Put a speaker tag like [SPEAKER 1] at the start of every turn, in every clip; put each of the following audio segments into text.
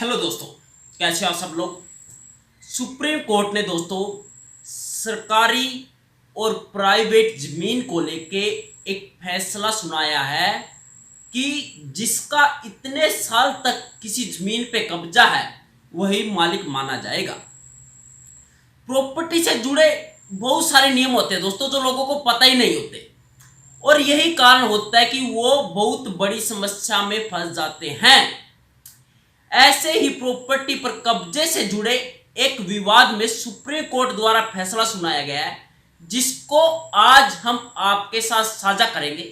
[SPEAKER 1] Hello दोस्तों, कैसे आप सब लोग। सुप्रीम कोर्ट ने दोस्तों सरकारी और प्राइवेट जमीन को लेके एक फैसला सुनाया है कि जिसका इतने साल तक किसी जमीन पे कब्जा है वही मालिक माना जाएगा। प्रॉपर्टी से जुड़े बहुत सारे नियम होते हैं दोस्तों जो लोगों को पता ही नहीं होते, और यही कारण होता है कि वो बहुत बड़ी समस्या में फंस जाते हैं। ऐसे ही प्रॉपर्टी पर कब्जे से जुड़े एक विवाद में सुप्रीम कोर्ट द्वारा फैसला सुनाया गया है, जिसको आज हम आपके साथ साझा करेंगे।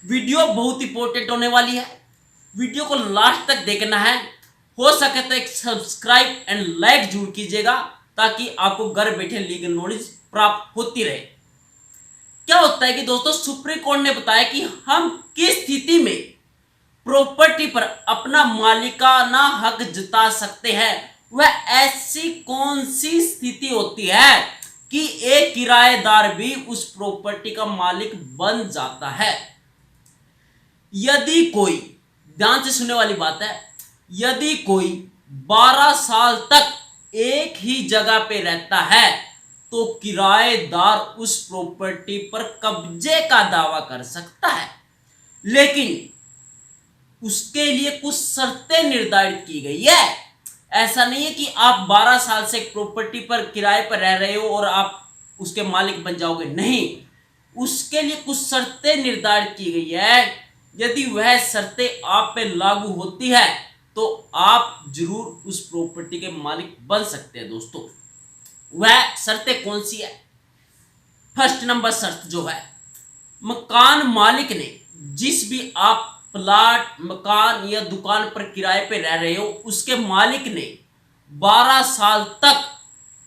[SPEAKER 1] वीडियो बहुत इंपॉर्टेंट होने वाली है, वीडियो को लास्ट तक देखना है। हो सके तो एक सब्सक्राइब एंड लाइक जरूर कीजिएगा ताकि आपको घर बैठे लीगल नॉलेज प्राप्त होती रहे। क्या होता है कि दोस्तों सुप्रीम कोर्ट ने बताया कि हम किस स्थिति में प्रॉपर्टी पर अपना मालिकाना हक जता सकते हैं। वह ऐसी कौन सी स्थिति होती है कि एक किराएदार भी उस प्रॉपर्टी का मालिक बन जाता है। यदि कोई, ध्यान से सुनने वाली बात है, यदि कोई 12 साल तक एक ही जगह पे रहता है तो किराएदार उस प्रॉपर्टी पर कब्जे का दावा कर सकता है, लेकिन उसके लिए कुछ शर्तें निर्धारित की गई है। ऐसा नहीं है कि आप 12 साल से प्रॉपर्टी पर किराए पर रह रहे हो और आप उसके मालिक बन जाओगे, नहीं। उसके लिए कुछ शर्तें निर्धारित की गई है। यदि वह शर्तें आप पे लागू होती है तो आप जरूर उस प्रॉपर्टी के मालिक बन सकते हैं दोस्तों। वह शर्तें कौन सी है? फर्स्ट नंबर शर्त जो है, मकान मालिक ने जिस भी आप प्लाट, मकान या दुकान पर किराए पे रह रहे हो, उसके मालिक ने 12 साल तक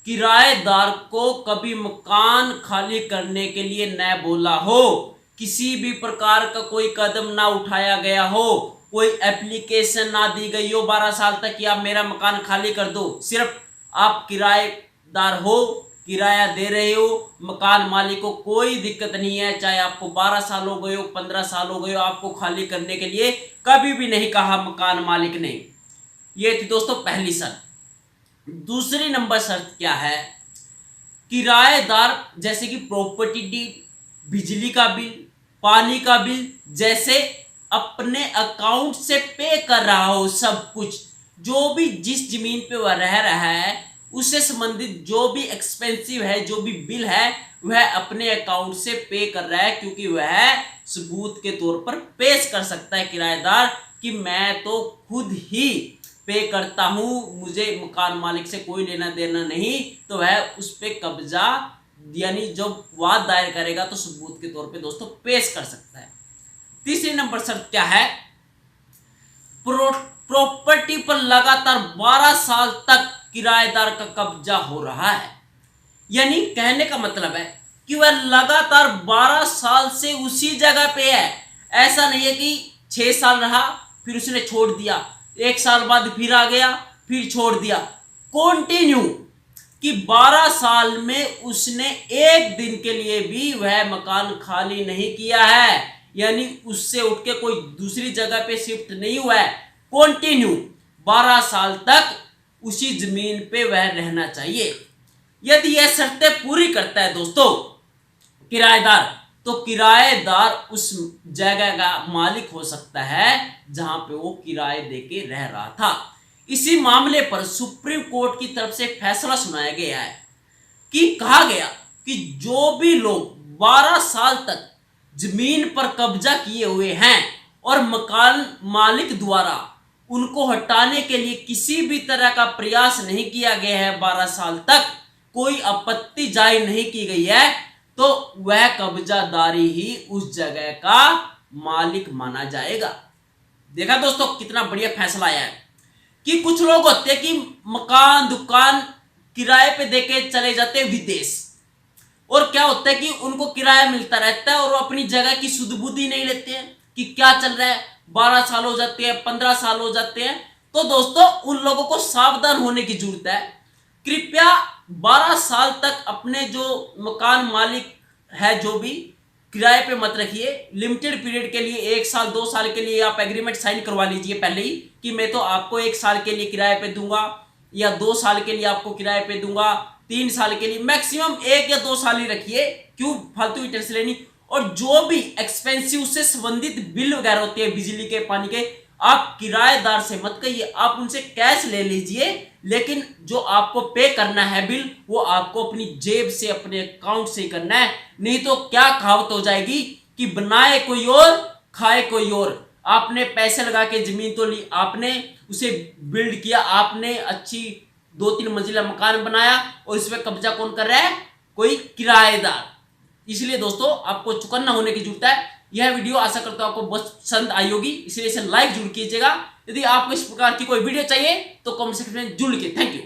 [SPEAKER 1] किराएदार को कभी मकान खाली करने के लिए न बोला हो, किसी भी प्रकार का कोई कदम ना उठाया गया हो, कोई एप्लीकेशन ना दी गई हो 12 साल तक कि आप मेरा मकान खाली कर दो। सिर्फ आप किराएदार हो, किराया दे रहे हो, मकान मालिक को कोई दिक्कत नहीं है, चाहे आपको 12 साल हो गए हो, 15 साल हो गए हो, आपको खाली करने के लिए कभी भी नहीं कहा मकान मालिक ने। ये थी दोस्तों पहली शर्त। दूसरी नंबर शर्त क्या है? किराएदार जैसे कि प्रॉपर्टी डीड, बिजली का बिल, पानी का बिल जैसे अपने अकाउंट से पे कर रहा हो सब कुछ, जो भी जिस जमीन पे वह रह रहा है उससे संबंधित जो भी एक्सपेंसिव है, जो भी बिल है, वह अपने अकाउंट से पे कर रहा है, क्योंकि वह सबूत के तौर पर पेश कर सकता है किराएदार कि मैं तो खुद ही पे करता हूं, मुझे मकान मालिक से कोई लेना देना नहीं। तो वह उस पे कब्जा यानी जब वाद दायर करेगा तो सबूत के तौर पे दोस्तों पेश कर सकता है। तीसरी नंबर शर्त क्या है? प्रॉपर्टी पर लगातार 12 साल तक किराएदार का कब्जा हो रहा है। यानी कहने का मतलब है कि वह लगातार 12 साल से उसी जगह पे है। ऐसा नहीं है कि 6 साल रहा फिर उसने छोड़ दिया, 1 साल बाद फिर आ गया फिर छोड़ दिया। कंटिन्यू कि 12 साल में उसने एक दिन के लिए भी वह मकान खाली नहीं किया है, यानी उससे उठ के कोई दूसरी जगह पे शिफ्ट नहीं हुआ है। कंटिन्यू 12 साल तक उसी जमीन पे वह रहना चाहिए। यदि यह शर्तें पूरी करता है दोस्तों किराएदार, तो किराएदार उस जगह का मालिक हो सकता है जहां पे वो किराए देके रह रहा था। इसी मामले पर सुप्रीम कोर्ट की तरफ से फैसला सुनाया गया है कि कहा गया कि जो भी लोग 12 साल तक जमीन पर कब्जा किए हुए हैं और मकान मालिक द्वारा उनको हटाने के लिए किसी भी तरह का प्रयास नहीं किया गया है, 12 साल तक कोई आपत्ति जाहिर नहीं की गई है, तो वह कब्जादारी ही उस जगह का मालिक माना जाएगा। देखा दोस्तों कितना बढ़िया फैसला आया है कि कुछ लोग होते हैं कि मकान दुकान किराए पे देके चले जाते हैं विदेश, और क्या होता है कि उनको किराया मिलता रहता है और वो अपनी जगह की सुध बुध ही नहीं लेते हैं कि क्या चल रहा है। 12 साल हो जाते हैं, 15 साल हो जाते हैं। तो दोस्तों उन लोगों को सावधान होने की जरूरत है। कृपया 12 साल तक अपने जो मकान मालिक है जो भी किराए पे मत रखिए। लिमिटेड पीरियड के लिए 1 साल 2 साल के लिए आप एग्रीमेंट साइन करवा लीजिए पहले ही कि मैं तो आपको 1 साल के लिए किराए पे दूंगा या 2 साल के लिए आपको किराए पे दूंगा, 3 साल के लिए, मैक्सिमम 1 या 2 साल ही रखिए। क्यों फालतू की टेंशन लेनी। और जो भी एक्सपेंसिव से संबंधित बिल वगैरह होते हैं बिजली के पानी के, आप किराएदार से मत कहिए, आप उनसे कैश ले लीजिए, लेकिन जो आपको पे करना है बिल वो आपको अपनी जेब से अपने अकाउंट से करना है। नहीं तो क्या कहावत हो जाएगी कि बनाए कोई और खाए कोई और। आपने पैसे लगा के जमीन तो ली, आपने उसे बिल्ड किया, आपने अच्छी 2-3 मंजिला मकान बनाया और इस पर कब्जा कौन कर रहा है? कोई किराएदार। इसलिए दोस्तों आपको चौकन्ना होने की जरूरत है। यह वीडियो आशा करता हूं आपको बहुत पसंद आई होगी, इसलिए इसे लाइक जरूर कीजिएगा। यदि आपको इस प्रकार की कोई वीडियो चाहिए तो कमेंट सेक्शन में जरूर लिखिए। Thank you.